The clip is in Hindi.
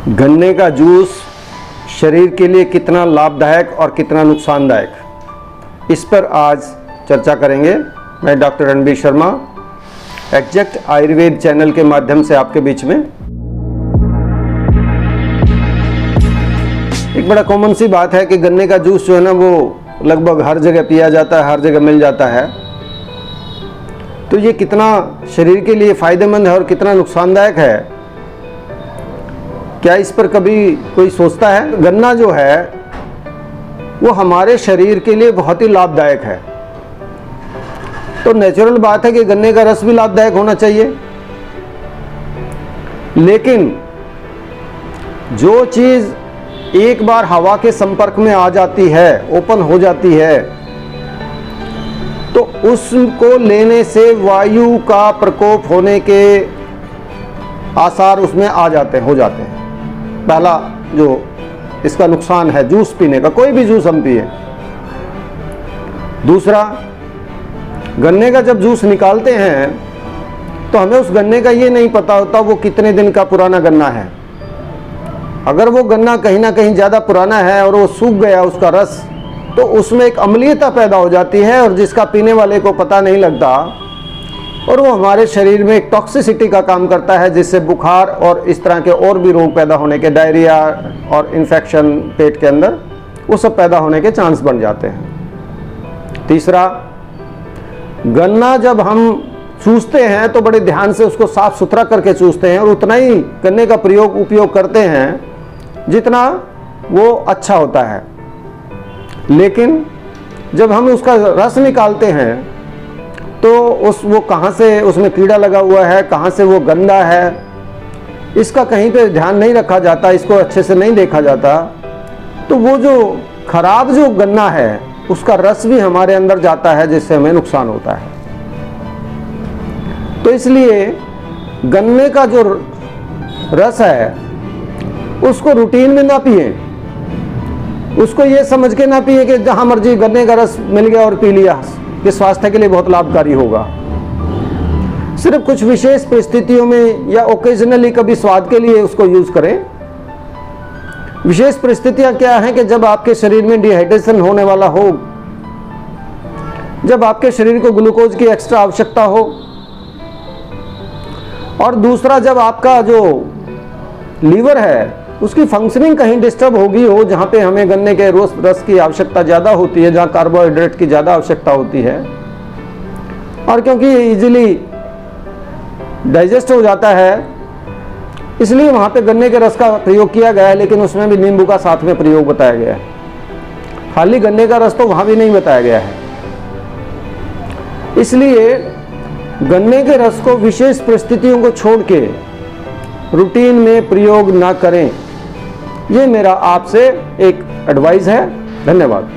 गन्ने का जूस शरीर के लिए कितना लाभदायक और कितना नुकसानदायक, इस पर आज चर्चा करेंगे। मैं doctor Ranbir Sharma, exact Ayurveda channel के माध्यम से आपके बीच में। एक बड़ा कॉमन सी बात है कि गन्ने का जूस जो है ना, वो लगभग हर जगह पिया जाता है, हर जगह मिल जाता है। तो ये कितना शरीर के लिए फ़ायदेमंद है और कितना नुकसानदायक है, क्या इस पर कभी कोई सोचता है? गन्ना जो है वो हमारे शरीर के लिए बहुत ही लाभदायक है। तो नेचुरल बात है कि गन्ने का रस भी लाभदायक होना चाहिए, लेकिन जो चीज़ एक बार हवा के संपर्क में आ जाती है, ओपन हो जाती है, तो उसको लेने से वायु का प्रकोप होने के आसार उसमें आ जाते हैं, हो जाते हैं। पहला जो इसका नुकसान है जूस पीने का, कोई भी जूस हम पिए। दूसरा, गन्ने का जब जूस निकालते हैं तो हमें उस गन्ने का ये नहीं पता होता वो कितने दिन का पुराना गन्ना है। अगर वो गन्ना कहीं ना कहीं ज़्यादा पुराना है और वो सूख गया उसका रस, तो उसमें एक अम्लीयता पैदा हो जाती है और जिसका पीने वाले को पता नहीं लगता, और वो हमारे शरीर में एक टॉक्सिसिटी का काम करता है, जिससे बुखार और इस तरह के और भी रोग पैदा होने के, डायरिया और इन्फेक्शन पेट के अंदर, वो सब पैदा होने के चांस बन जाते हैं। तीसरा, गन्ना जब हम चूसते हैं तो बड़े ध्यान से उसको साफ सुथरा करके चूसते हैं और उतना ही गन्ने का उपयोग करते हैं जितना वो अच्छा होता है। लेकिन जब हम उसका रस निकालते हैं तो वो कहाँ से उसमें कीड़ा लगा हुआ है, कहाँ से वो गंदा है, इसका कहीं पे ध्यान नहीं रखा जाता, इसको अच्छे से नहीं देखा जाता। तो वो जो खराब जो गन्ना है उसका रस भी हमारे अंदर जाता है, जिससे हमें नुकसान होता है। तो इसलिए गन्ने का जो रस है उसको रूटीन में ना पिए, उसको ये समझ के ना पिए कि जहाँ मर्जी गन्ने का रस मिल गया और पी लिया, ये स्वास्थ्य के लिए बहुत लाभकारी होगा। सिर्फ कुछ विशेष परिस्थितियों में या ओकेजनली कभी स्वाद के लिए उसको यूज करें। विशेष परिस्थितियां क्या हैं कि जब आपके शरीर में डिहाइड्रेशन होने वाला हो, जब आपके शरीर को ग्लूकोज की एक्स्ट्रा आवश्यकता हो, और दूसरा जब आपका जो लीवर है उसकी फंक्शनिंग कहीं डिस्टर्ब होगी हो, जहाँ पे हमें गन्ने के रस की आवश्यकता ज़्यादा होती है, जहाँ कार्बोहाइड्रेट की ज़्यादा आवश्यकता होती है, और क्योंकि ये इजीली डाइजेस्ट हो जाता है, इसलिए वहाँ पे गन्ने के रस का प्रयोग किया गया है। लेकिन उसमें भी नींबू का साथ में प्रयोग बताया गया है, खाली गन्ने का रस तो वहाँ भी नहीं बताया गया है। इसलिए गन्ने के रस को विशेष परिस्थितियों को छोड़ के रूटीन में प्रयोग ना करें, ये मेरा आपसे एक एडवाइस है। धन्यवाद।